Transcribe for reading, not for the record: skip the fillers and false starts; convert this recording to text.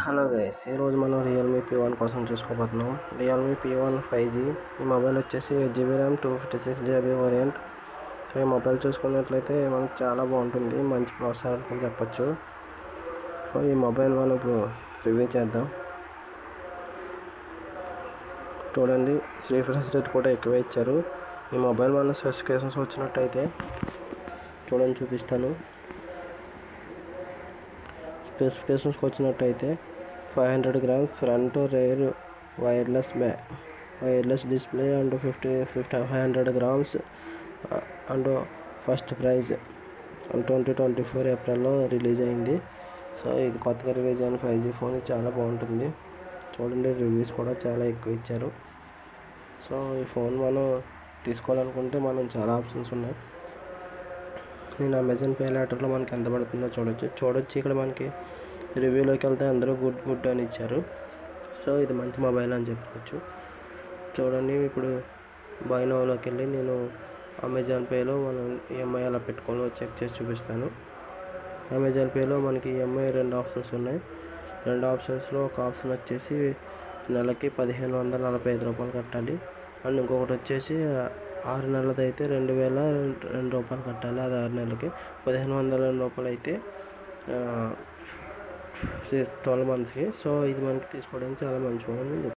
Hello guys, ఈరోజు మనం Realme P1 కోసం చూసుకోబోతున్నాం. Realme P1 5G. ఈ మొబైల్ వచ్చేసి 8GB RAM 256GB variant. So ఈ మొబైల్ చూసుకున్నట్లయితే మనకు చాలా బాగుంటుంది, మంచి ప్రాసెసర్ అని చెప్పచ్చు. సో ఈ మొబైల్ మనం ఇప్పుడు రివ్యూ చేద్దాం. చూడండి, రిఫ్రెష్ రేట్ కూడా ఎక్కువ ఇచ్చారు. ఈ మొబైల్ మన స్పెసిఫికేషన్స్ వచ్చినట్టయితే చూడండి, చూపిస్తాను. స్పెసిఫికేషన్స్కి వచ్చినట్టయితే 500 grams front rare wireless display and 500 grams and first prize 2024 ఏప్రిల్లో రిలీజ్ అయింది. సో ఇది కొత్తగా రిలీజ్ అయిన 5G ఫోన్, చాలా బాగుంటుంది. చూడండి, రివ్యూస్ కూడా చాలా ఎక్కువ ఇచ్చారు. సో ఈ ఫోన్ మనం తీసుకోవాలనుకుంటే మనం చాలా ఆప్షన్స్ ఉన్నాయి. నేను అమెజాన్ పే లేటర్లో మనకి ఎంత పడుతుందో చూడొచ్చు. ఇక్కడ మనకి రివ్యూలోకి వెళ్తే అందరూ గుడ్ అని ఇచ్చారు. సో ఇది మంచి మొబైల్ అని చెప్పుకోవచ్చు. చూడండి, ఇప్పుడు బై నౌలోకి వెళ్ళి నేను అమెజాన్ పేలో మనం ఈఎంఐ ఎలా పెట్టుకోవాలో చెక్ చేసి చూపిస్తాను. అమెజాన్ పేలో మనకి ఈఎంఐ 2 ఆప్షన్స్ ఉన్నాయి. 2 ఆప్షన్స్లో ఒక ఆప్షన్ వచ్చేసి నెలకి 1545 రూపాయలు కట్టాలి. అండ్ ఇంకొకటి వచ్చేసి 6 నెలలది అయితే 2002 రూపాయలు కట్టాలి. అది 6 నెలలకి. 1500 రూపాయలు అయితే 12 monthsకి. సో ఇది మనకి తీసుకోవడానికి చాలా మంచి ఫోన్.